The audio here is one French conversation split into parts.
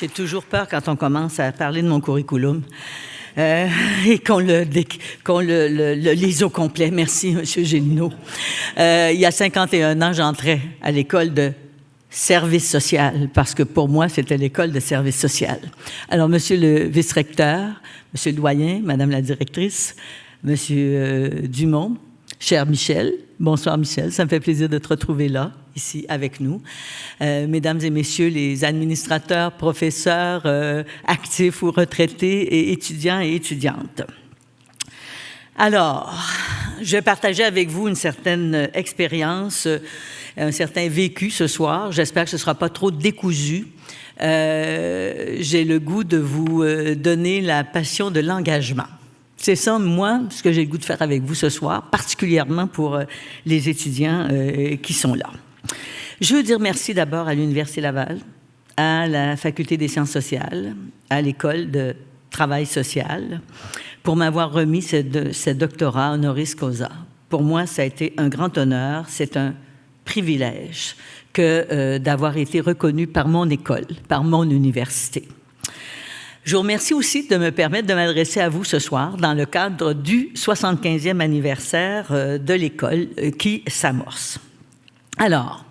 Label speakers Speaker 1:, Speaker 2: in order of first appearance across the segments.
Speaker 1: J'ai toujours peur quand on commence à parler de mon curriculum et qu'on le lise au complet. Merci, M. Gélineau. Il y a 51 ans, j'entrais à l'école de service social, parce que pour moi, c'était l'école de service social. Alors, Monsieur le vice-recteur, Monsieur le doyen, Madame la directrice, Monsieur Dumont, cher Michel, bonsoir Michel, ça me fait plaisir de te retrouver là, ici avec nous. Mesdames et messieurs les administrateurs, professeurs, actifs ou retraités, et étudiants et étudiantes. Alors, je vais partager avec vous une certaine expérience, un certain vécu ce soir. J'espère que ce ne sera pas trop décousu. J'ai le goût de vous donner la passion de l'engagement. C'est ça, moi, ce que j'ai le goût de faire avec vous ce soir, particulièrement pour les étudiants qui sont là. Je veux dire merci d'abord à l'Université Laval, à la Faculté des sciences sociales, à l'École de travail social, pour m'avoir remis ce doctorat honoris causa. Pour moi, ça a été un grand honneur, c'est un privilège que d'avoir été reconnu par mon école, par mon université. Je vous remercie aussi de me permettre de m'adresser à vous ce soir dans le cadre du 75e anniversaire de l'école qui s'amorce. Alors,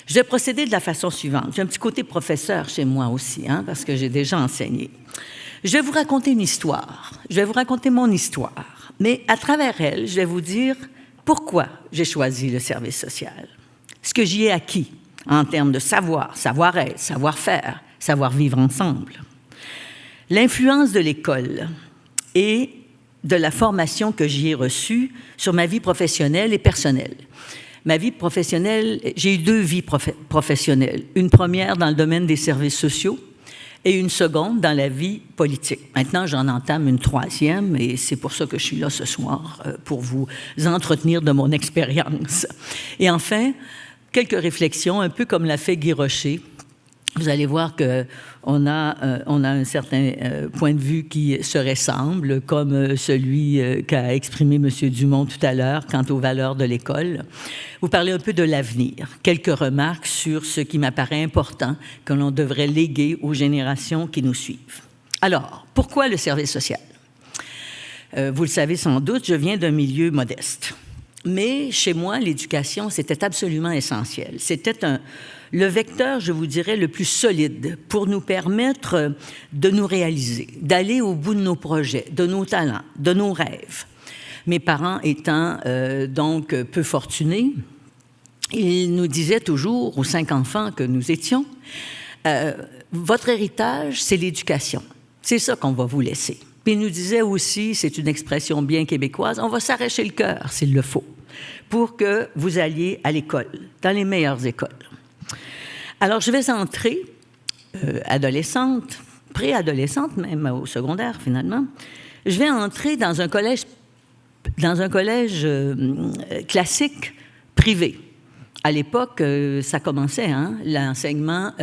Speaker 1: je vais procéder de la façon suivante. J'ai un petit côté professeur chez moi aussi, parce que j'ai déjà enseigné. Je vais vous raconter une histoire. Je vais vous raconter mon histoire. Mais à travers elle, je vais vous dire pourquoi j'ai choisi le service social. Ce que j'y ai acquis en termes de savoir, savoir-être, savoir-faire, savoir-vivre ensemble. L'influence de l'école et de la formation que j'y ai reçue sur ma vie professionnelle et personnelle. Ma vie professionnelle, j'ai eu 2 vies professionnelles. Une première dans le domaine des services sociaux et une seconde dans la vie politique. Maintenant, j'en entame une 3e et c'est pour ça que je suis là ce soir, pour vous entretenir de mon expérience. Et enfin, quelques réflexions, un peu comme l'a fait Guy Rocher. Vous allez voir qu'on a un certain point de vue qui se ressemble, comme celui qu'a exprimé M. Dumont tout à l'heure quant aux valeurs de l'école. Vous parlez un peu de l'avenir. Quelques remarques sur ce qui m'apparaît important que l'on devrait léguer aux générations qui nous suivent. Alors, pourquoi le service social? Vous le savez sans doute, je viens d'un milieu modeste. Mais chez moi, l'éducation, c'était absolument essentiel. C'était le vecteur, je vous dirais, le plus solide pour nous permettre de nous réaliser, d'aller au bout de nos projets, de nos talents, de nos rêves. Mes parents étant donc peu fortunés, ils nous disaient toujours, aux 5 enfants que nous étions, votre héritage, c'est l'éducation. C'est ça qu'on va vous laisser. Puis ils nous disaient aussi, c'est une expression bien québécoise, on va s'arracher le cœur s'il le faut, pour que vous alliez à l'école, dans les meilleures écoles. Alors, je vais entrer, adolescente, préadolescente, même au secondaire, finalement. Je vais entrer dans un collège classique privé. À l'époque, ça commençait, l'enseignement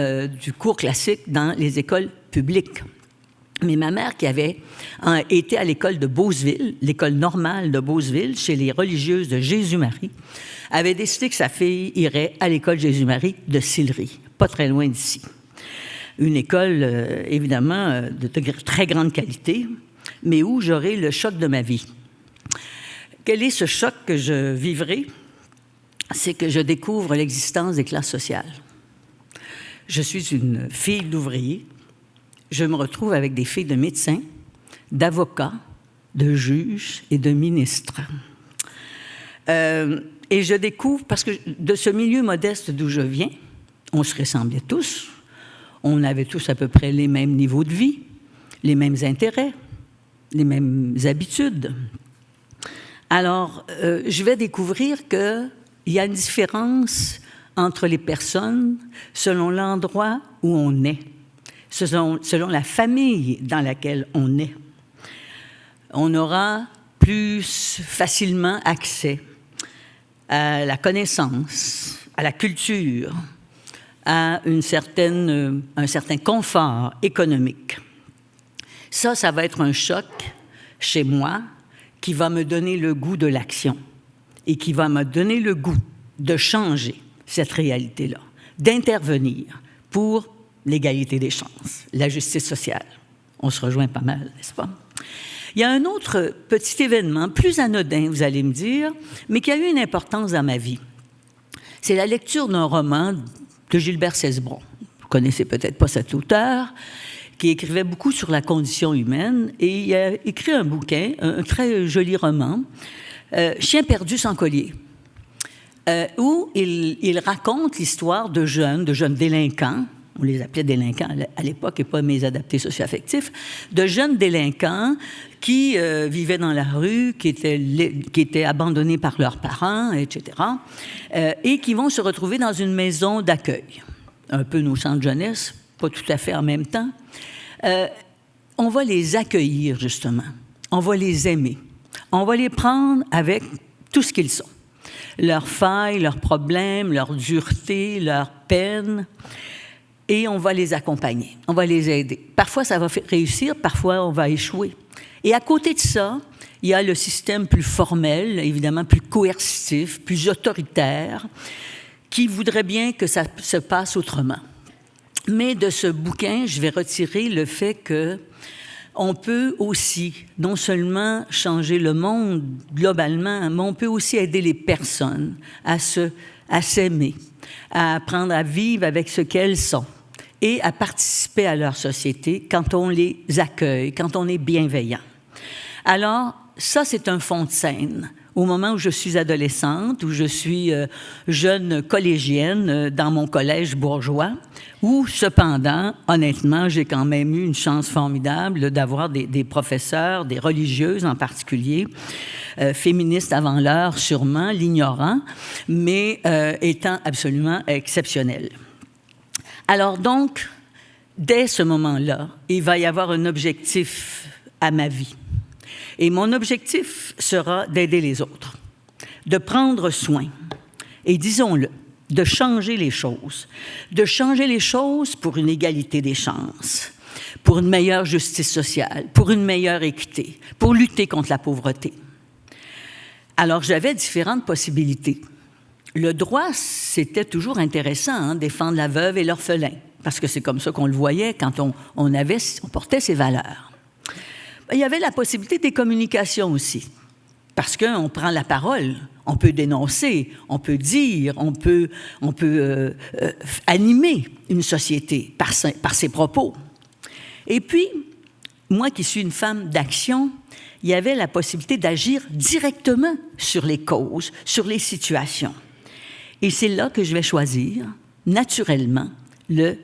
Speaker 1: du cours classique dans les écoles publiques. Mais ma mère, qui avait été à l'école de Beauceville, l'école normale de Beauceville, chez les religieuses de Jésus-Marie, avait décidé que sa fille irait à l'école Jésus-Marie de Sillery, pas très loin d'ici. Une école, évidemment, de très grande qualité, mais où j'aurai le choc de ma vie. Quel est ce choc que je vivrai? C'est que je découvre l'existence des classes sociales. Je suis une fille d'ouvrier. Je me retrouve avec des filles de médecins, d'avocats, de juges et de ministres. Et je découvre, parce que de ce milieu modeste d'où je viens, on se ressemblait tous, on avait tous à peu près les mêmes niveaux de vie, les mêmes intérêts, les mêmes habitudes. Alors, je vais découvrir qu'il y a une différence entre les personnes selon l'endroit où on est. Selon la famille dans laquelle on est. On aura plus facilement accès à la connaissance, à la culture, à un certain confort économique. Ça va être un choc chez moi qui va me donner le goût de l'action et qui va me donner le goût de changer cette réalité-là, d'intervenir pour l'égalité des chances, la justice sociale. On se rejoint pas mal, n'est-ce pas? Il y a un autre petit événement, plus anodin, vous allez me dire, mais qui a eu une importance dans ma vie. C'est la lecture d'un roman de Gilbert Cesbron. Vous connaissez peut-être pas cet auteur, qui écrivait beaucoup sur la condition humaine, et il a écrit un bouquin, un très joli roman, Chien perdu sans collier, où il raconte l'histoire de jeunes délinquants, on les appelait délinquants à l'époque et pas mes adaptés socio-affectifs, de jeunes délinquants qui vivaient dans la rue, qui étaient abandonnés par leurs parents, etc., et qui vont se retrouver dans une maison d'accueil. Un peu nos centres de jeunesse, pas tout à fait en même temps. On va les accueillir, justement. On va les aimer. On va les prendre avec tout ce qu'ils sont. Leurs failles, leurs problèmes, leur dureté, leurs peines. Et on va les accompagner. On va les aider. Parfois, ça va réussir, parfois, on va échouer. Et à côté de ça, il y a le système plus formel, évidemment plus coercitif, plus autoritaire, qui voudrait bien que ça se passe autrement. Mais de ce bouquin, je vais retirer le fait que on peut aussi, non seulement changer le monde globalement, mais on peut aussi aider les personnes à s'aimer, à apprendre à vivre avec ce qu'elles sont et à participer à leur société quand on les accueille, quand on est bienveillant. Alors, ça, c'est un fond de scène. Au moment où je suis adolescente, où je suis jeune collégienne dans mon collège bourgeois, où, cependant, honnêtement, j'ai quand même eu une chance formidable d'avoir des professeurs, des religieuses en particulier, féministes avant l'heure sûrement, l'ignorant, mais étant absolument exceptionnelles. Alors donc, dès ce moment-là, il va y avoir un objectif à ma vie. Et mon objectif sera d'aider les autres, de prendre soin, et disons-le, de changer les choses pour une égalité des chances, pour une meilleure justice sociale, pour une meilleure équité, pour lutter contre la pauvreté. Alors, j'avais différentes possibilités. Le droit, c'était toujours intéressant, hein, défendre la veuve et l'orphelin, parce que c'est comme ça qu'on le voyait quand on portait ses valeurs. Il y avait la possibilité des communications aussi, parce qu'on prend la parole, on peut dénoncer, on peut dire, on peut animer une société par ses propos. Et puis, moi qui suis une femme d'action, il y avait la possibilité d'agir directement sur les causes, sur les situations. Et c'est là que je vais choisir, naturellement, le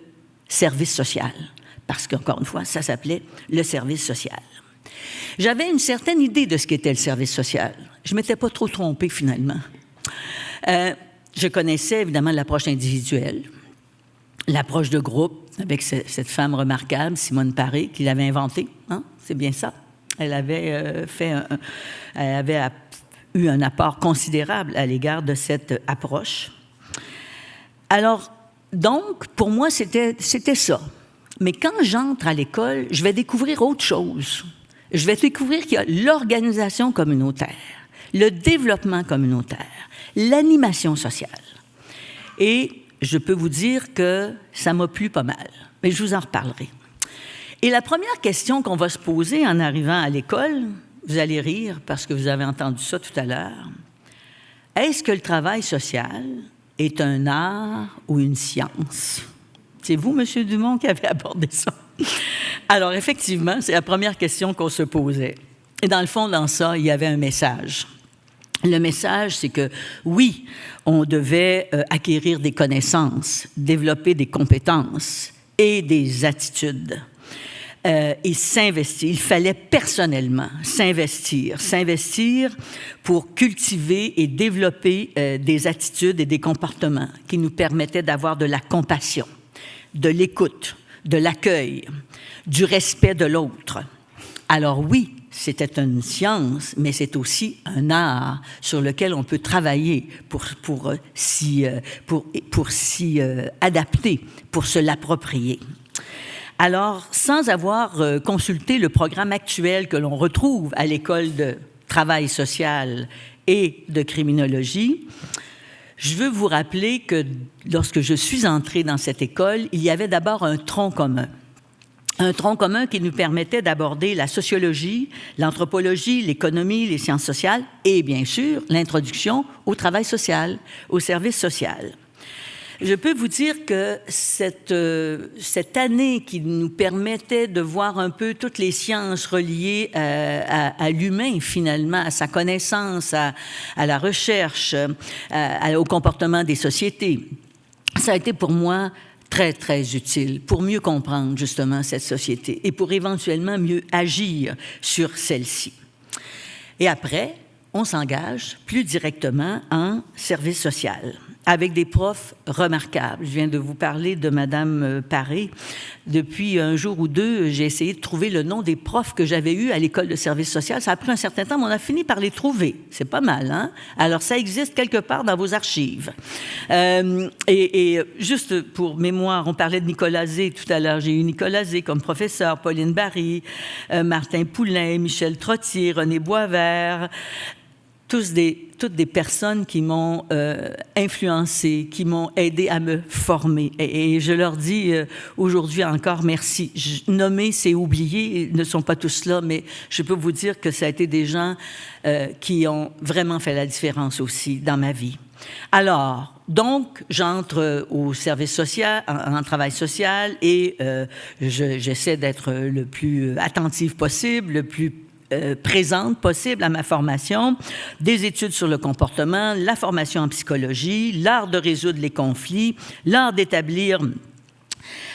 Speaker 1: service social, parce qu'encore une fois, ça s'appelait le service social. J'avais une certaine idée de ce qu'était le service social. Je ne m'étais pas trop trompée, finalement. Je connaissais, évidemment, l'approche individuelle, l'approche de groupe, avec cette femme remarquable, Simone Paré, qui l'avait inventée. Hein? C'est bien ça. Elle avait eu un apport considérable à l'égard de cette approche. Alors, donc, pour moi, c'était ça. Mais quand j'entre à l'école, je vais découvrir autre chose. Je vais découvrir qu'il y a l'organisation communautaire, le développement communautaire, l'animation sociale. Et je peux vous dire que ça m'a plu pas mal, mais je vous en reparlerai. Et la première question qu'on va se poser en arrivant à l'école, vous allez rire parce que vous avez entendu ça tout à l'heure, est-ce que le travail social est un art ou une science? C'est vous, M. Dumont, qui avez abordé ça. Alors, effectivement, c'est la première question qu'on se posait. Et dans le fond, dans ça, il y avait un message. Le message, c'est que, oui, on devait acquérir des connaissances, développer des compétences et des attitudes. Et s'investir. Il fallait personnellement s'investir pour cultiver et développer des attitudes et des comportements qui nous permettaient d'avoir de la compassion, de l'écoute, de l'accueil, du respect de l'autre. Alors oui, c'était une science, mais c'est aussi un art sur lequel on peut travailler pour s'y adapter, pour se l'approprier. Alors, sans avoir consulté le programme actuel que l'on retrouve à l'école de travail social et de criminologie, Je veux vous rappeler que lorsque je suis entrée dans cette école, il y avait d'abord un tronc commun. Un tronc commun qui nous permettait d'aborder la sociologie, l'anthropologie, l'économie, les sciences sociales et, bien sûr, l'introduction au travail social, au service social. Je peux vous dire que cette année qui nous permettait de voir un peu toutes les sciences reliées à l'humain, finalement, à sa connaissance, à la recherche, au comportement des sociétés, ça a été pour moi très, très utile pour mieux comprendre justement cette société et pour éventuellement mieux agir sur celle-ci. Et après, on s'engage plus directement en service social avec des profs remarquables. Je viens de vous parler de Madame Paré. Depuis un jour ou deux, j'ai essayé de trouver le nom des profs que j'avais eus à l'école de service social. Ça a pris un certain temps, mais on a fini par les trouver. C'est pas mal, hein? Alors, ça existe quelque part dans vos archives. Et juste pour mémoire, on parlait de Nicolas Zé tout à l'heure. J'ai eu Nicolas Zé comme professeur, Pauline Barry, Martin Poulain, Michel Trottier, René Boisvert, toutes des personnes qui m'ont influencé, qui m'ont aidé à me former. Et je leur dis aujourd'hui encore merci. Nommer, c'est oublier, ils ne sont pas tous là, mais je peux vous dire que ça a été des gens qui ont vraiment fait la différence aussi dans ma vie. Alors, donc, j'entre au service social, en travail social, et j'essaie d'être le plus attentive possible, le plus présente possible à ma formation, des études sur le comportement, la formation en psychologie, l'art de résoudre les conflits, l'art d'établir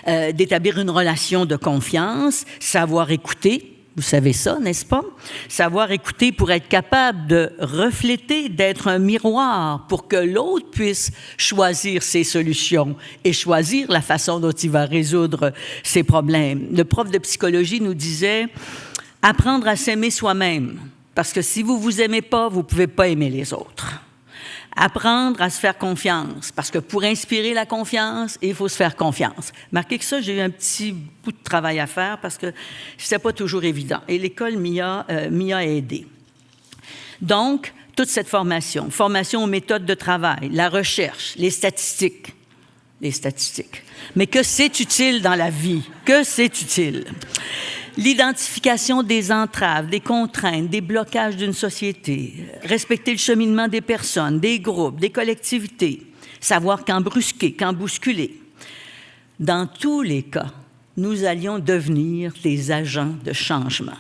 Speaker 1: une relation de confiance, savoir écouter, vous savez ça, n'est-ce pas? Savoir écouter pour être capable de refléter, d'être un miroir pour que l'autre puisse choisir ses solutions et choisir la façon dont il va résoudre ses problèmes. Le prof de psychologie nous disait: apprendre à s'aimer soi-même, parce que si vous vous aimez pas, vous pouvez pas aimer les autres. Apprendre à se faire confiance, parce que pour inspirer la confiance, il faut se faire confiance. Marquez que ça, j'ai eu un petit bout de travail à faire parce que c'était pas toujours évident. Et l'école m'y a aidé. Donc, toute cette formation aux méthodes de travail, la recherche, les statistiques. Mais que c'est utile dans la vie? Que c'est utile? L'identification des entraves, des contraintes, des blocages d'une société, respecter le cheminement des personnes, des groupes, des collectivités, savoir quand brusquer, quand bousculer. Dans tous les cas, nous allions devenir des agents de changement.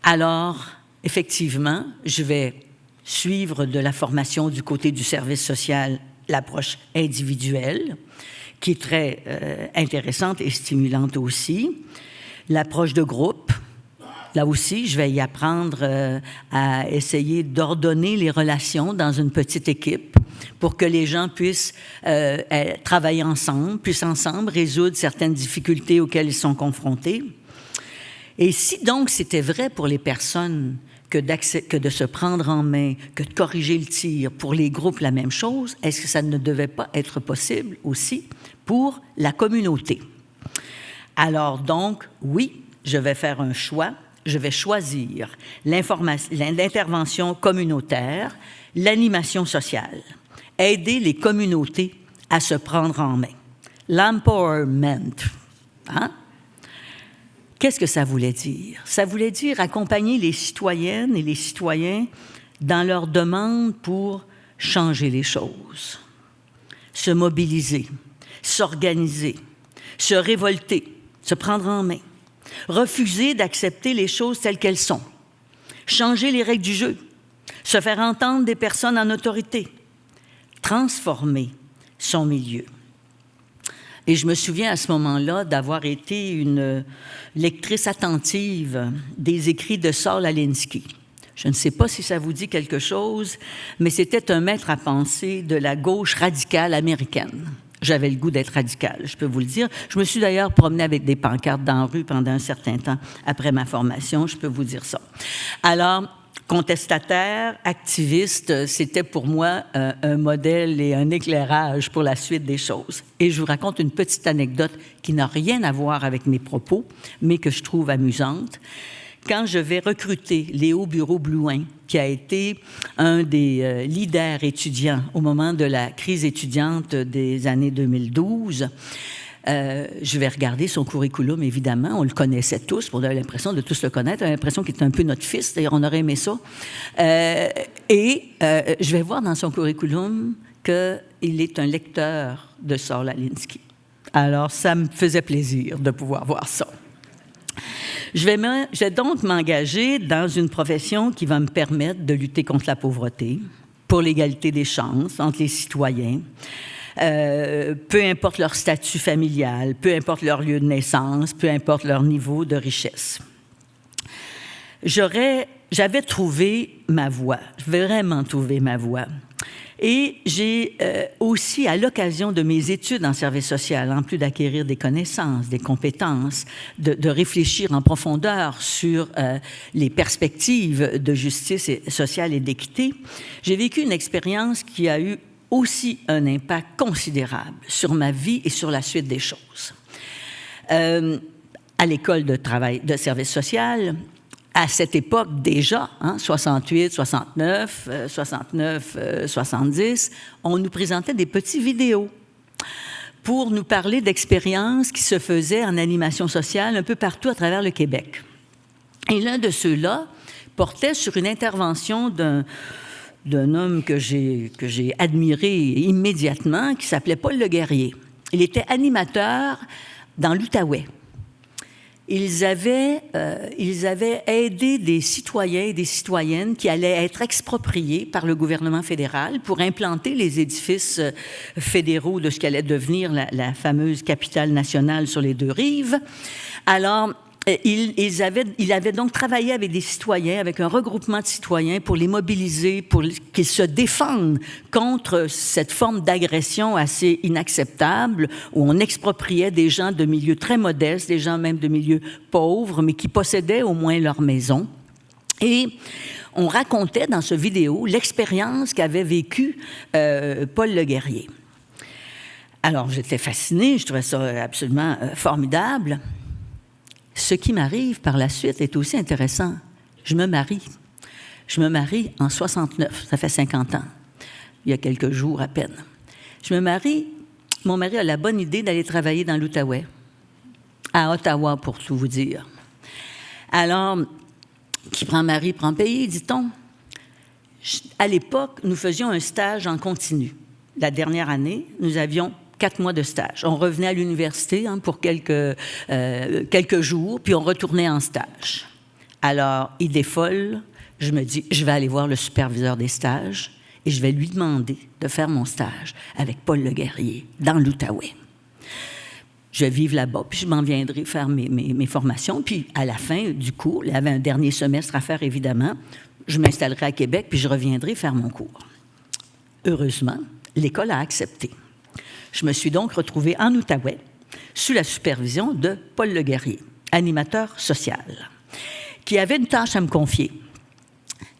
Speaker 1: Alors, effectivement, je vais suivre de la formation du côté du service social l'approche individuelle, qui est très intéressante et stimulante aussi. L'approche de groupe, là aussi, je vais y apprendre à essayer d'ordonner les relations dans une petite équipe pour que les gens puissent travailler ensemble, puissent ensemble résoudre certaines difficultés auxquelles ils sont confrontés. Et si donc c'était vrai pour les personnes que de se prendre en main, que de corriger le tir, pour les groupes la même chose, est-ce que ça ne devait pas être possible aussi pour la communauté? Alors donc, oui, je vais faire un choix. Je vais choisir l'intervention communautaire, l'animation sociale, aider les communautés à se prendre en main. L'empowerment. Hein? Qu'est-ce que ça voulait dire? Ça voulait dire accompagner les citoyennes et les citoyens dans leur demande pour changer les choses, se mobiliser, s'organiser, se révolter, se prendre en main, refuser d'accepter les choses telles qu'elles sont, changer les règles du jeu, se faire entendre des personnes en autorité, transformer son milieu. Et je me souviens à ce moment-là d'avoir été une lectrice attentive des écrits de Saul Alinsky. Je ne sais pas si ça vous dit quelque chose, mais c'était un maître à penser de la gauche radicale américaine. J'avais le goût d'être radicale, je peux vous le dire. Je me suis d'ailleurs promenée avec des pancartes dans la rue pendant un certain temps après ma formation, je peux vous dire ça. Alors, contestataire, activiste, c'était pour moi un modèle et un éclairage pour la suite des choses. Et je vous raconte une petite anecdote qui n'a rien à voir avec mes propos, mais que je trouve amusante. quand je vais recruter Léo Bureau-Blouin, qui a été un des leaders étudiants au moment de la crise étudiante des années 2012, je vais regarder son curriculum, évidemment. On le connaissait tous, on avait l'impression de tous le connaître. On avait l'impression qu'il était un peu notre fils, d'ailleurs, on aurait aimé ça. Je vais voir dans son curriculum qu'il est un lecteur de Saul Alinsky. Alors, ça me faisait plaisir de pouvoir voir ça. Je vais donc m'engager dans une profession qui va me permettre de lutter contre la pauvreté, pour l'égalité des chances entre les citoyens, peu importe leur statut familial, peu importe leur lieu de naissance, peu importe leur niveau de richesse. J'avais trouvé ma voie, vraiment trouvé ma voie. Et j'ai aussi, à l'occasion de mes études en service social, en plus d'acquérir des connaissances, des compétences, de réfléchir en profondeur sur les perspectives de justice sociale et d'équité, j'ai vécu une expérience qui a eu aussi un impact considérable sur ma vie et sur la suite des choses. À l'école de travail de service social, à cette époque déjà, 68, 69, 70, on nous présentait des petites vidéos pour nous parler d'expériences qui se faisaient en animation sociale un peu partout à travers le Québec. Et l'un de ceux-là portait sur une intervention d'un homme que j'ai admiré immédiatement, qui s'appelait Paul Leguerrier. Il était animateur dans l'Outaouais. Ils avaient aidé des citoyens et des citoyennes qui allaient être expropriés par le gouvernement fédéral pour implanter les édifices fédéraux de ce qu'allait devenir la fameuse capitale nationale sur les deux rives. Alors, il avait donc travaillé avec des citoyens, avec un regroupement de citoyens pour les mobiliser, pour qu'ils se défendent contre cette forme d'agression assez inacceptable où on expropriait des gens de milieux très modestes, des gens même de milieux pauvres, mais qui possédaient au moins leur maison. Et on racontait dans ce vidéo l'expérience qu'avait vécue Paul Leguerrier. Alors, j'étais fascinée, je trouvais ça absolument formidable. Ce qui m'arrive par la suite est aussi intéressant. Je me marie. Je me marie en 69, ça fait 50 ans, il y a quelques jours à peine. Je me marie, mon mari a la bonne idée d'aller travailler dans l'Outaouais, à Ottawa pour tout vous dire. Alors, qui prend mari, prend pays, dit-on. À l'époque, nous faisions un stage en continu. La dernière année, nous avions 4 mois de stage. On revenait à l'université pour quelques jours, puis on retournait en stage. Alors, idée folle, je me dis, je vais aller voir le superviseur des stages et je vais lui demander de faire mon stage avec Paul Leguerrier dans l'Outaouais. Je vais vivre là-bas, puis je m'en viendrai faire mes formations. Puis, à la fin du cours, il y avait un dernier semestre à faire, évidemment. Je m'installerai à Québec, puis je reviendrai faire mon cours. Heureusement, l'école a accepté. Je me suis donc retrouvée en Outaouais sous la supervision de Paul Leguerrier, animateur social, qui avait une tâche à me confier.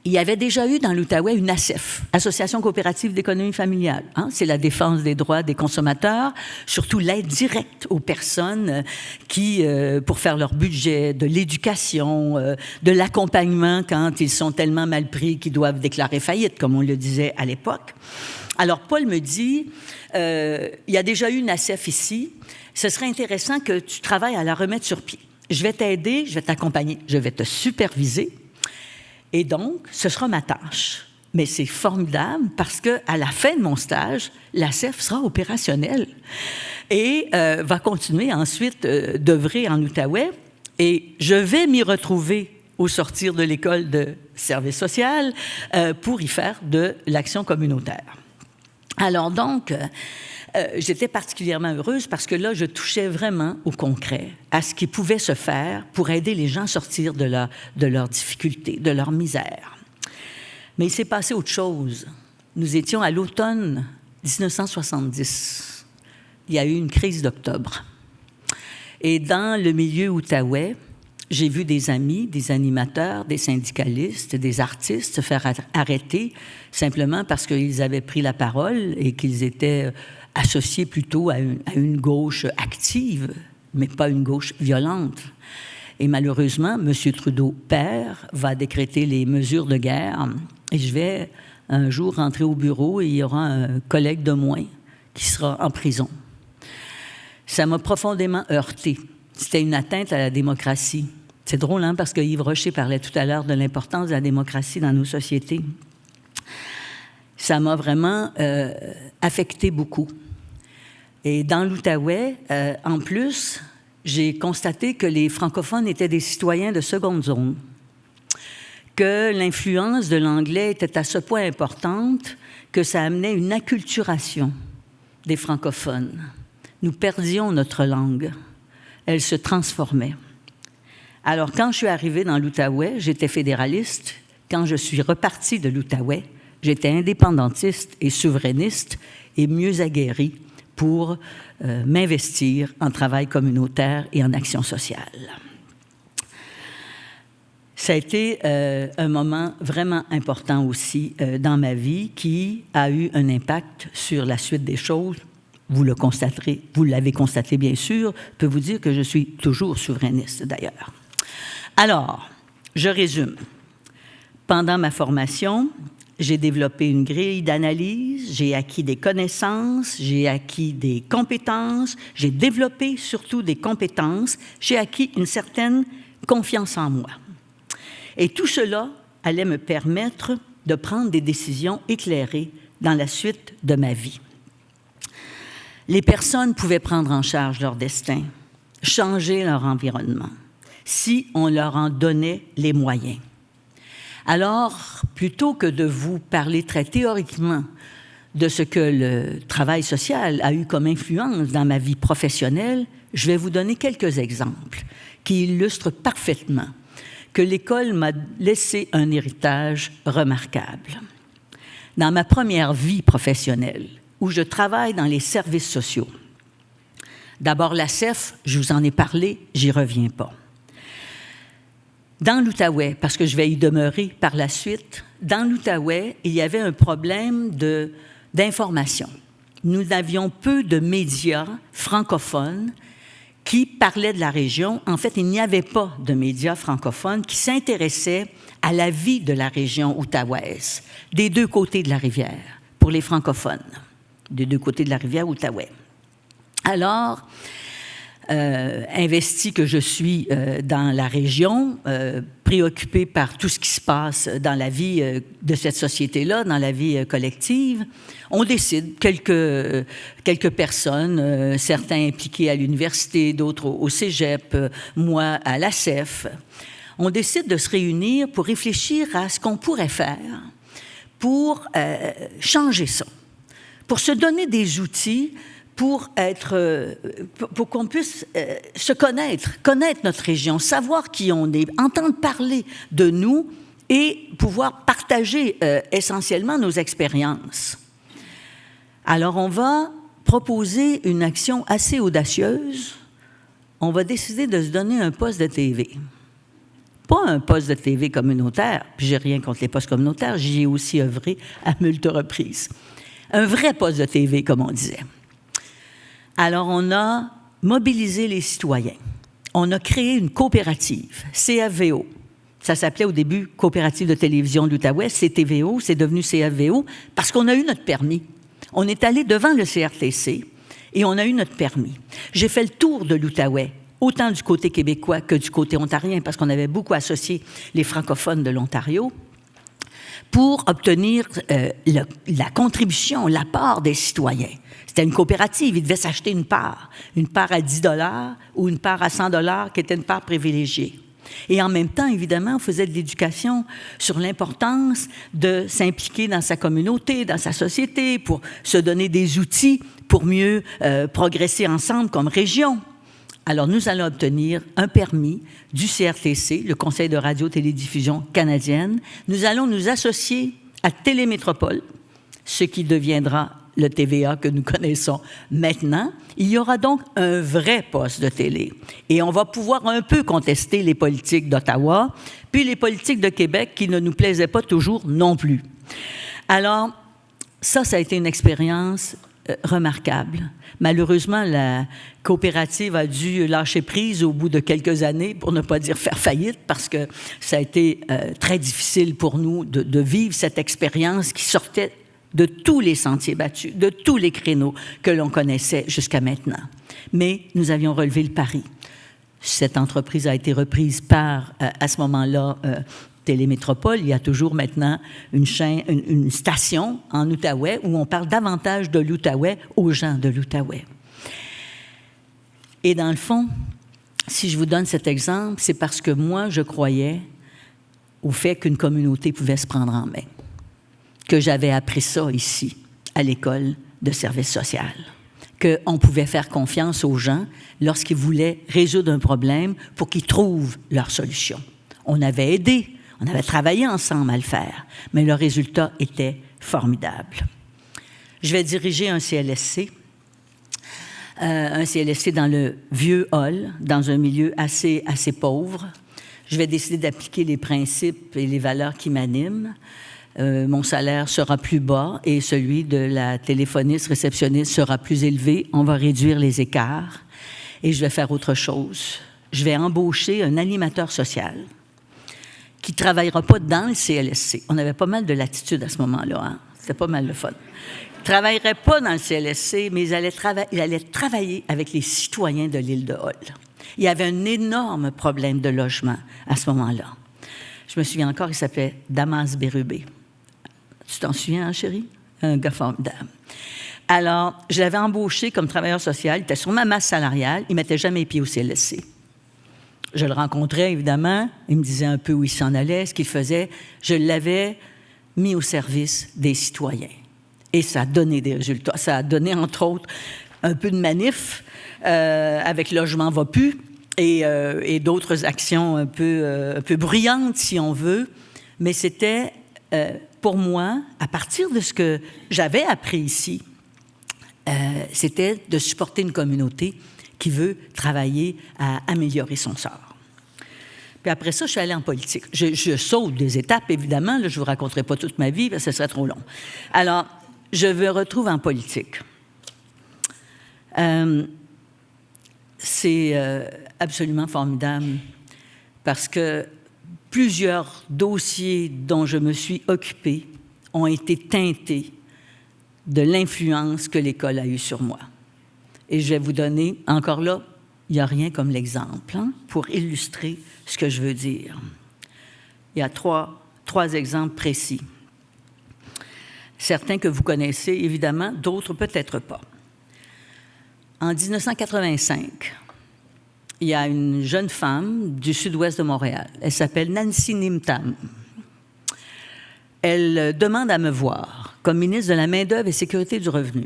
Speaker 1: Il y avait déjà eu dans l'Outaouais une ACEF, Association coopérative d'économie familiale. C'est la défense des droits des consommateurs, surtout l'aide directe aux personnes qui, pour faire leur budget, de l'éducation, de l'accompagnement quand ils sont tellement mal pris qu'ils doivent déclarer faillite, comme on le disait à l'époque. Alors, Paul me dit, il y a déjà eu une ACEF ici, ce serait intéressant que tu travailles à la remettre sur pied. Je vais t'aider, je vais t'accompagner, je vais te superviser. Et donc, ce sera ma tâche. Mais c'est formidable parce qu'à la fin de mon stage, l'ACEF sera opérationnelle et va continuer ensuite d'œuvrer en Outaouais. Et je vais m'y retrouver au sortir de l'école de service social pour y faire de l'action communautaire. Alors donc, j'étais particulièrement heureuse parce que là, je touchais vraiment au concret, à ce qui pouvait se faire pour aider les gens à sortir de leurs difficultés, de leur misère. Mais il s'est passé autre chose. Nous étions à l'automne 1970. Il y a eu une crise d'octobre. Et dans le milieu outaouais, j'ai vu des amis, des animateurs, des syndicalistes, des artistes se faire arrêter simplement parce qu'ils avaient pris la parole et qu'ils étaient associés plutôt à une gauche active, mais pas une gauche violente. Et malheureusement, M. Trudeau, père, va décréter les mesures de guerre. Et je vais un jour rentrer au bureau et il y aura un collègue de moins qui sera en prison. Ça m'a profondément heurté. C'était une atteinte à la démocratie. C'est drôle, hein, parce que Yves Rocher parlait tout à l'heure de l'importance de la démocratie dans nos sociétés. Ça m'a vraiment affecté beaucoup. Et dans l'Outaouais, en plus, j'ai constaté que les francophones étaient des citoyens de seconde zone, que l'influence de l'anglais était à ce point importante que ça amenait une acculturation des francophones. Nous perdions notre langue. Elle se transformait. Alors, quand je suis arrivée dans l'Outaouais, j'étais fédéraliste. Quand je suis repartie de l'Outaouais, j'étais indépendantiste et souverainiste et mieux aguerrie pour m'investir en travail communautaire et en action sociale. Ça a été un moment vraiment important aussi dans ma vie qui a eu un impact sur la suite des choses. Vous le constaterez, vous l'avez constaté bien sûr, je peux vous dire que je suis toujours souverainiste d'ailleurs. Alors, je résume. Pendant ma formation, j'ai développé une grille d'analyse, j'ai acquis des connaissances, j'ai acquis des compétences, j'ai développé surtout des compétences, j'ai acquis une certaine confiance en moi. Et tout cela allait me permettre de prendre des décisions éclairées dans la suite de ma vie. Les personnes pouvaient prendre en charge leur destin, changer leur environnement, si on leur en donnait les moyens. Alors, plutôt que de vous parler très théoriquement de ce que le travail social a eu comme influence dans ma vie professionnelle, je vais vous donner quelques exemples qui illustrent parfaitement que l'école m'a laissé un héritage remarquable. Dans ma première vie professionnelle, où je travaille dans les services sociaux. D'abord, la CEF, je vous en ai parlé, j'y reviens pas. Dans l'Outaouais, parce que je vais y demeurer par la suite, dans l'Outaouais, il y avait un problème d'information. Nous avions peu de médias francophones qui parlaient de la région. En fait, il n'y avait pas de médias francophones qui s'intéressaient à la vie de la région outaouaise, des deux côtés de la rivière, pour les francophones. Des deux côtés de la rivière Outaouais. Alors, investi que je suis dans la région, préoccupé par tout ce qui se passe dans la vie de cette société-là, dans la vie collective, on décide, quelques personnes, certains impliqués à l'université, d'autres au cégep, moi à la CEF, on décide de se réunir pour réfléchir à ce qu'on pourrait faire pour changer ça. Pour se donner des outils pour qu'on puisse se connaître notre région, savoir qui on est, entendre parler de nous et pouvoir partager essentiellement nos expériences. Alors, on va proposer une action assez audacieuse. On va décider de se donner un poste de TV. Pas un poste de TV communautaire, puis j'ai rien contre les postes communautaires, j'y ai aussi œuvré à moult reprises. Un vrai poste de TV, comme on disait. Alors, on a mobilisé les citoyens. On a créé une coopérative, CFVO. Ça s'appelait au début Coopérative de télévision de l'Outaouais, CTVO, c'est devenu CFVO, parce qu'on a eu notre permis. On est allé devant le CRTC et on a eu notre permis. J'ai fait le tour de l'Outaouais, autant du côté québécois que du côté ontarien, parce qu'on avait beaucoup associé les francophones de l'Ontario, pour obtenir la contribution, l'apport des citoyens. C'était une coopérative, ils devaient s'acheter une part à 10 $ ou une part à 100 $ qui était une part privilégiée. Et en même temps, évidemment, on faisait de l'éducation sur l'importance de s'impliquer dans sa communauté, dans sa société, pour se donner des outils pour mieux progresser ensemble comme région. Alors, nous allons obtenir un permis du CRTC, le Conseil de radio-télédiffusion canadienne. Nous allons nous associer à Télémétropole, ce qui deviendra le TVA que nous connaissons maintenant. Il y aura donc un vrai poste de télé. Et on va pouvoir un peu contester les politiques d'Ottawa, puis les politiques de Québec qui ne nous plaisaient pas toujours non plus. Alors, ça a été une expérience remarquable. Malheureusement, la coopérative a dû lâcher prise au bout de quelques années, pour ne pas dire faire faillite, parce que ça a été très difficile pour nous de vivre cette expérience qui sortait de tous les sentiers battus, de tous les créneaux que l'on connaissait jusqu'à maintenant. Mais nous avions relevé le pari. Cette entreprise a été reprise par, à ce moment-là, Télémétropole. Il y a toujours maintenant une station en Outaouais où on parle davantage de l'Outaouais aux gens de l'Outaouais. Et dans le fond, si je vous donne cet exemple, c'est parce que moi, je croyais au fait qu'une communauté pouvait se prendre en main, que j'avais appris ça ici, à l'école de service social, qu'on pouvait faire confiance aux gens lorsqu'ils voulaient résoudre un problème pour qu'ils trouvent leur solution. On avait aidé, on avait travaillé ensemble à le faire, mais le résultat était formidable. Je vais diriger un CLSC dans le vieux hall, dans un milieu assez pauvre. Je vais décider d'appliquer les principes et les valeurs qui m'animent. Mon salaire sera plus bas et celui de la téléphoniste réceptionniste sera plus élevé. On va réduire les écarts et je vais faire autre chose. Je vais embaucher un animateur social qui ne travaillera pas dans le CLSC. On avait pas mal de latitude à ce moment-là. Hein? C'était pas mal le fun. Il ne travaillerait pas dans le CLSC, mais il allait travailler avec les citoyens de l'île de Hall. Il y avait un énorme problème de logement à ce moment-là. Je me souviens encore, il s'appelait Damas Bérubé. Tu t'en souviens, hein, chérie? Un gars formidable. Alors, je l'avais embauché comme travailleur social. Il était sur ma masse salariale. Il ne mettait jamais les pieds au CLSC. Je le rencontrais, évidemment. Il me disait un peu où il s'en allait, ce qu'il faisait. Je l'avais mis au service des citoyens. Et ça a donné des résultats. Ça a donné, entre autres, un peu de manif avec Logement va plus et d'autres actions un peu bruyantes, si on veut. Mais c'était, pour moi, à partir de ce que j'avais appris ici, c'était de supporter une communauté qui veut travailler à améliorer son sort. Puis après ça, je suis allée en politique. Je saute des étapes, évidemment. Là, je ne vous raconterai pas toute ma vie, parce que ce serait trop long. Alors, je me retrouve en politique. C'est absolument formidable parce que plusieurs dossiers dont je me suis occupée ont été teintés de l'influence que l'école a eue sur moi. Et je vais vous donner, encore là, il n'y a rien comme l'exemple, hein, pour illustrer ce que je veux dire. Il y a trois exemples précis. Certains que vous connaissez, évidemment, d'autres peut-être pas. En 1985, il y a une jeune femme du sud-ouest de Montréal. Elle s'appelle Nancy Nimtam. Elle demande à me voir comme ministre de la Main-d'œuvre et Sécurité du revenu.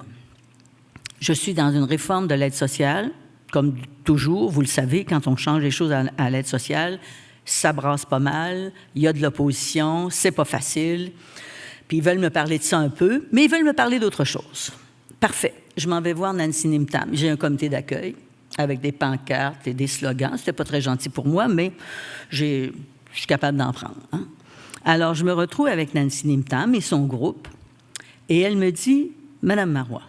Speaker 1: Je suis dans une réforme de l'aide sociale. Comme toujours, vous le savez, quand on change les choses à l'aide sociale, ça brasse pas mal, il y a de l'opposition, c'est pas facile. Puis ils veulent me parler de ça un peu, mais ils veulent me parler d'autre chose. Parfait. Je m'en vais voir Nancy Nimtam. J'ai un comité d'accueil avec des pancartes et des slogans. C'était pas très gentil pour moi, mais je suis capable d'en prendre. Hein? Alors, je me retrouve avec Nancy Nimtam et son groupe, et elle me dit, « Madame Marois,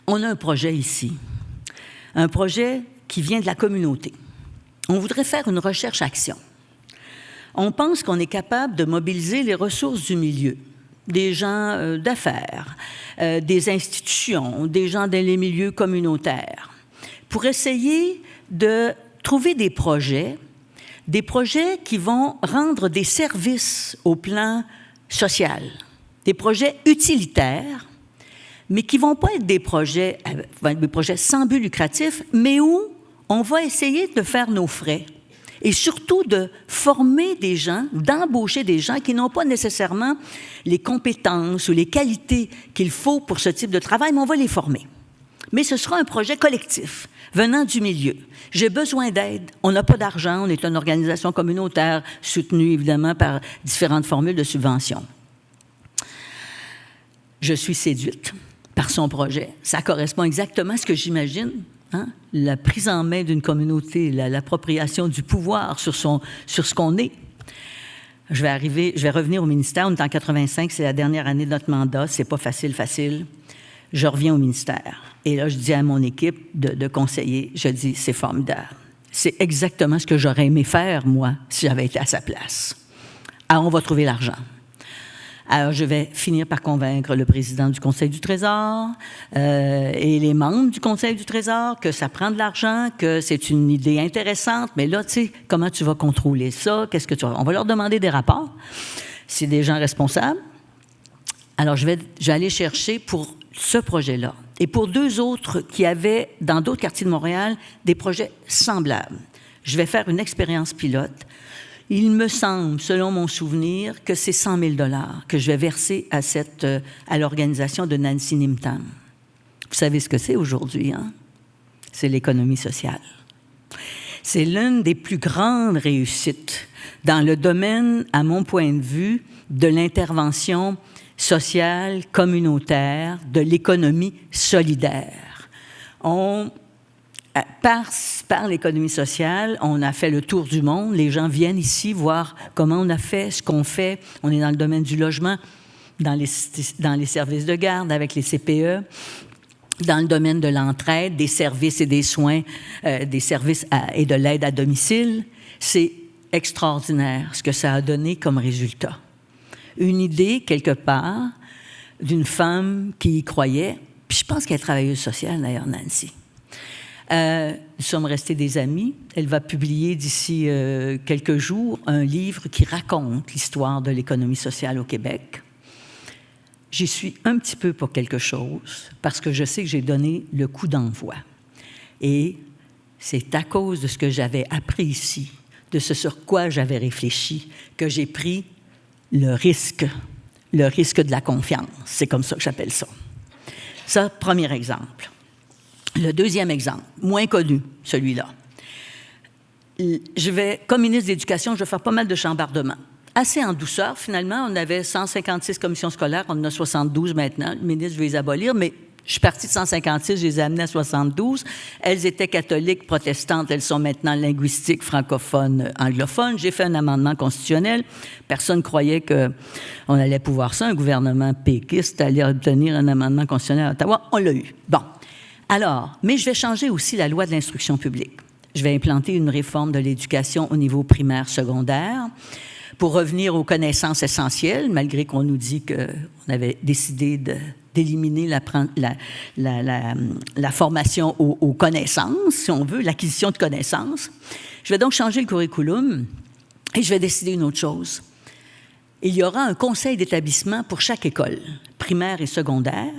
Speaker 1: on a un projet ici, un projet qui vient de la communauté. On voudrait faire une recherche-action. On pense qu'on est capable de mobiliser les ressources du milieu, des gens d'affaires, des institutions, des gens dans les milieux communautaires, pour essayer de trouver des projets qui vont rendre des services au plan social, des projets utilitaires, mais qui ne vont pas être des projets sans but lucratif, mais où on va essayer de faire nos frais et surtout de former des gens, d'embaucher des gens qui n'ont pas nécessairement les compétences ou les qualités qu'il faut pour ce type de travail, mais on va les former. Mais ce sera un projet collectif, venant du milieu. J'ai besoin d'aide. On n'a pas d'argent. On est une organisation communautaire soutenue, évidemment, par différentes formules de subvention. Je suis séduite par son projet. Ça correspond exactement à ce que j'imagine. Hein? La prise en main d'une communauté, l'appropriation du pouvoir sur ce qu'on est. Je vais revenir au ministère. On est en 85, c'est la dernière année de notre mandat. C'est pas facile. Je reviens au ministère. Et là, je dis à mon équipe de conseillers, je dis, c'est formidable. C'est exactement ce que j'aurais aimé faire, moi, si j'avais été à sa place. Alors, on va trouver l'argent. Alors, je vais finir par convaincre le président du Conseil du Trésor et les membres du Conseil du Trésor que ça prend de l'argent, que c'est une idée intéressante, mais là, tu sais, comment tu vas contrôler ça? Qu'est-ce que tu vas... On va leur demander des rapports. C'est des gens responsables. Alors, je vais aller chercher pour ce projet-là et pour 2 autres qui avaient, dans d'autres quartiers de Montréal, des projets semblables. Je vais faire une expérience pilote. Il me semble, selon mon souvenir, que c'est 100 000 $ que je vais verser à l'organisation de Nancy Nimtam. Vous savez ce que c'est aujourd'hui, hein? C'est l'économie sociale. C'est l'une des plus grandes réussites dans le domaine, à mon point de vue, de l'intervention sociale, communautaire, de l'économie solidaire. Par l'économie sociale, on a fait le tour du monde. Les gens viennent ici voir comment on a fait, ce qu'on fait. On est dans le domaine du logement, dans les services de garde, avec les CPE, dans le domaine de l'entraide, des services et des soins, des services et de l'aide à domicile. C'est extraordinaire ce que ça a donné comme résultat. Une idée, quelque part, d'une femme qui y croyait, puis je pense qu'elle est travailleuse sociale, d'ailleurs, Nancy. Nous sommes restés des amis. Elle va publier d'ici quelques jours un livre qui raconte l'histoire de l'économie sociale au Québec. J'y suis un petit peu pour quelque chose parce que je sais que j'ai donné le coup d'envoi. Et c'est à cause de ce que j'avais appris ici, de ce sur quoi j'avais réfléchi, que j'ai pris le risque de la confiance. C'est comme ça que j'appelle ça. Ça, premier exemple. Le deuxième exemple, moins connu, celui-là. Comme ministre de l'Éducation, je vais faire pas mal de chambardements. Assez en douceur, finalement. On avait 156 commissions scolaires, on en a 72 maintenant. Le ministre veut les abolir, mais je suis partie de 156, je les ai amenées à 72. Elles étaient catholiques, protestantes, elles sont maintenant linguistiques, francophones, anglophones. J'ai fait un amendement constitutionnel. Personne ne croyait qu'on allait pouvoir ça. Un gouvernement péquiste allait obtenir un amendement constitutionnel à Ottawa. On l'a eu. Bon. Alors, mais je vais changer aussi la loi de l'instruction publique. Je vais implanter une réforme de l'éducation au niveau primaire, secondaire, pour revenir aux connaissances essentielles, malgré qu'on nous dit qu'on avait décidé d'éliminer la formation aux connaissances, si on veut, l'acquisition de connaissances. Je vais donc changer le curriculum et je vais décider une autre chose. Il y aura un conseil d'établissement pour chaque école, primaire et secondaire,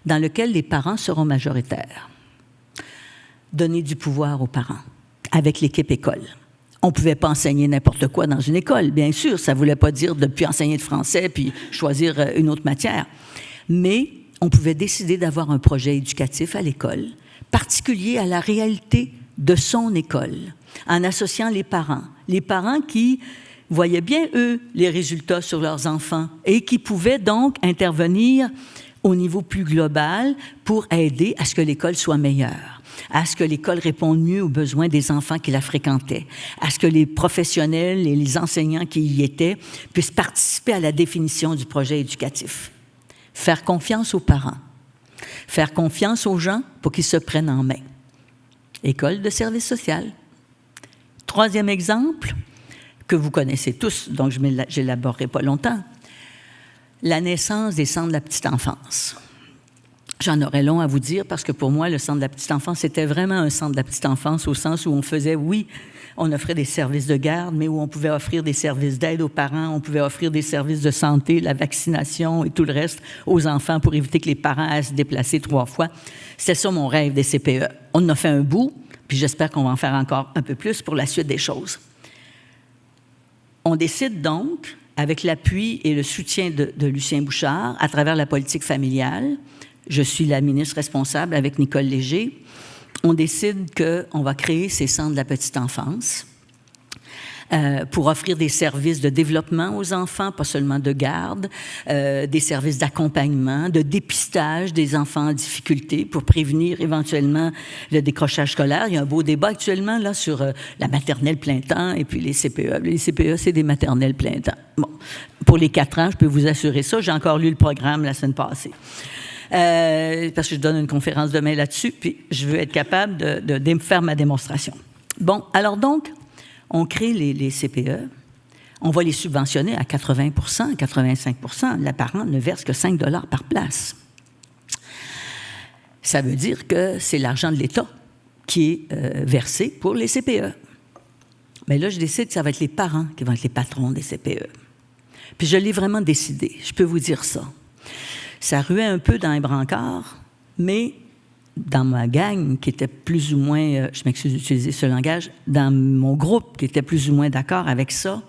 Speaker 1: dans lequel les parents seront majoritaires. Donner du pouvoir aux parents avec l'équipe école. On ne pouvait pas enseigner n'importe quoi dans une école, bien sûr. Ça ne voulait pas dire de ne plus enseigner de français puis choisir une autre matière. Mais on pouvait décider d'avoir un projet éducatif à l'école, particulier à la réalité de son école, en associant les parents qui voyaient bien, eux, les résultats sur leurs enfants et qui pouvaient donc intervenir au niveau plus global pour aider à ce que l'école soit meilleure, à ce que l'école réponde mieux aux besoins des enfants qui la fréquentaient, à ce que les professionnels et les enseignants qui y étaient puissent participer à la définition du projet éducatif. Faire confiance aux parents, faire confiance aux gens pour qu'ils se prennent en main. École de service social. Troisième exemple, que vous connaissez tous, donc je n'élaborerai pas longtemps. La naissance des centres de la petite enfance. J'en aurais long à vous dire parce que pour moi, le centre de la petite enfance, c'était vraiment un centre de la petite enfance au sens où on faisait, oui, on offrait des services de garde, mais où on pouvait offrir des services d'aide aux parents, on pouvait offrir des services de santé, la vaccination et tout le reste aux enfants pour éviter que les parents aient à se déplacer 3 fois. C'était ça mon rêve des CPE. On en a fait un bout, puis j'espère qu'on va en faire encore un peu plus pour la suite des choses. On décide donc, avec l'appui et le soutien de Lucien Bouchard, à travers la politique familiale, je suis la ministre responsable avec Nicole Léger, on décide qu'on va créer ces centres de la petite enfance pour offrir des services de développement aux enfants, pas seulement de garde, des services d'accompagnement, de dépistage des enfants en difficulté pour prévenir éventuellement le décrochage scolaire. Il y a un beau débat actuellement là, sur la maternelle plein temps et puis les CPE. Les CPE, c'est des maternelles plein temps. Bon, pour les 4 ans, je peux vous assurer ça. J'ai encore lu le programme la semaine passée. parce que je donne une conférence demain là-dessus, puis je veux être capable de faire ma démonstration. Bon, alors donc, on crée les CPE. On va les subventionner à 80 %, 85 %. Les parents ne versent que 5 $ par place. Ça veut dire que c'est l'argent de l'État qui est versé pour les CPE. Mais là, je décide que ça va être les parents qui vont être les patrons des CPE. Puis je l'ai vraiment décidé, je peux vous dire ça. Ça ruait un peu dans les brancards, mais dans ma gang, qui était plus ou moins, je m'excuse d'utiliser ce langage, dans mon groupe qui était plus ou moins d'accord avec ça,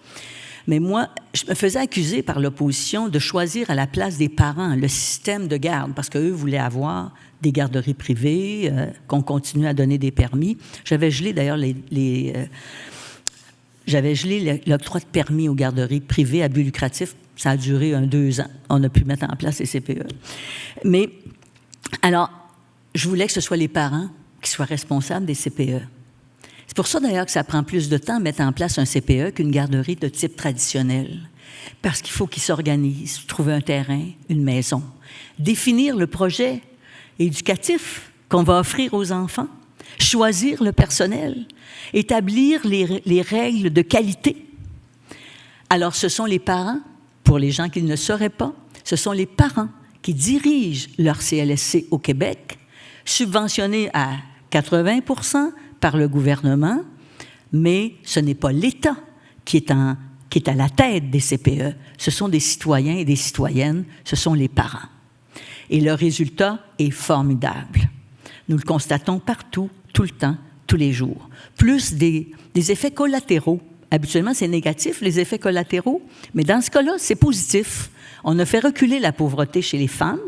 Speaker 1: mais moi, je me faisais accuser par l'opposition de choisir à la place des parents le système de garde, parce qu'eux voulaient avoir des garderies privées, qu'on continue à donner des permis. J'avais gelé d'ailleurs j'avais gelé l'octroi de permis aux garderies privées à but lucratif. Ça a duré 2 ans. On a pu mettre en place les CPE. Mais, alors, je voulais que ce soit les parents qui soient responsables des CPE. C'est pour ça, d'ailleurs, que ça prend plus de temps à mettre en place un CPE qu'une garderie de type traditionnel. Parce qu'il faut qu'ils s'organisent, trouver un terrain, une maison, définir le projet éducatif qu'on va offrir aux enfants, choisir le personnel, établir les règles de qualité. Alors, ce sont les parents, pour les gens qui ne le sauraient pas, ce sont les parents qui dirigent leur CLSC au Québec, subventionnés à 80 % par le gouvernement, mais ce n'est pas l'État qui est à la tête des CPE. Ce sont des citoyens et des citoyennes, ce sont les parents. Et le résultat est formidable. Nous le constatons partout, tout le temps, tous les jours. Plus des effets collatéraux. Habituellement, c'est négatif, les effets collatéraux, mais dans ce cas-là, c'est positif. On a fait reculer la pauvreté chez les femmes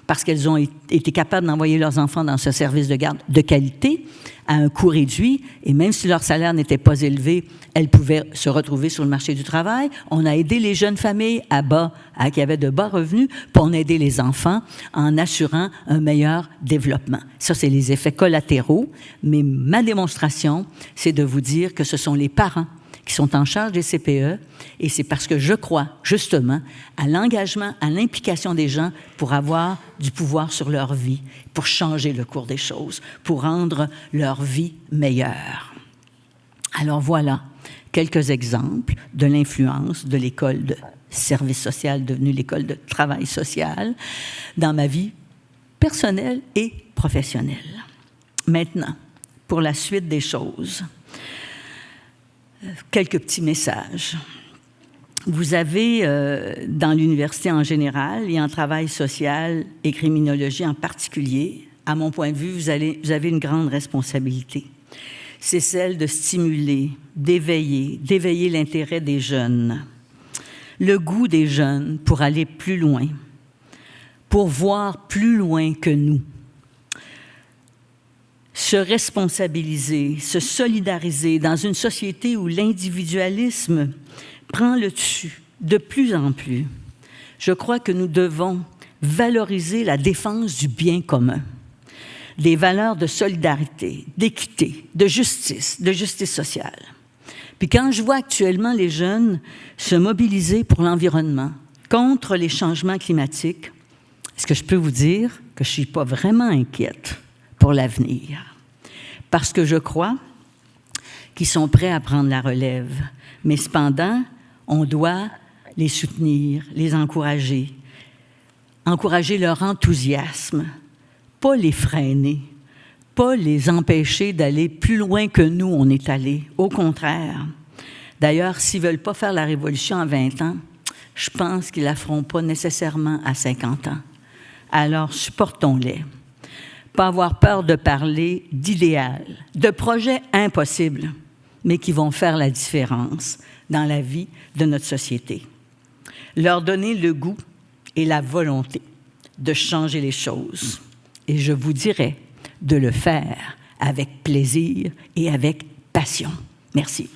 Speaker 1: parce qu'elles ont été capables d'envoyer leurs enfants dans ce service de garde de qualité à un coût réduit, et même si leur salaire n'était pas élevé, elles pouvaient se retrouver sur le marché du travail. On a aidé les jeunes familles qui avaient de bas revenus, puis on a aidé les enfants en assurant un meilleur développement. Ça, c'est les effets collatéraux, mais ma démonstration, c'est de vous dire que ce sont les parents qui sont en charge des CPE, et c'est parce que je crois, justement, à l'engagement, à l'implication des gens pour avoir du pouvoir sur leur vie, pour changer le cours des choses, pour rendre leur vie meilleure. Alors voilà quelques exemples de l'influence de l'école de service social devenue l'école de travail social dans ma vie personnelle et professionnelle. Maintenant, pour la suite des choses, quelques petits messages. Vous avez, dans l'université en général et en travail social et criminologie en particulier, à mon point de vue, vous avez une grande responsabilité. C'est celle de stimuler, d'éveiller l'intérêt des jeunes, le goût des jeunes pour aller plus loin, pour voir plus loin que nous. Se responsabiliser, se solidariser dans une société où l'individualisme prend le dessus de plus en plus. Je crois que nous devons valoriser la défense du bien commun, des valeurs de solidarité, d'équité, de justice sociale. Puis quand je vois actuellement les jeunes se mobiliser pour l'environnement, contre les changements climatiques, est-ce que je peux vous dire que je ne suis pas vraiment inquiète pour l'avenir? Parce que je crois qu'ils sont prêts à prendre la relève. Mais cependant, on doit les soutenir, les encourager leur enthousiasme, pas les freiner, pas les empêcher d'aller plus loin que nous, on est allés. Au contraire. D'ailleurs, s'ils ne veulent pas faire la révolution en 20 ans, je pense qu'ils ne la feront pas nécessairement à 50 ans. Alors, supportons-les. Pas avoir peur de parler d'idéal, de projets impossibles, mais qui vont faire la différence dans la vie de notre société. Leur donner le goût et la volonté de changer les choses. Et je vous dirais de le faire avec plaisir et avec passion. Merci.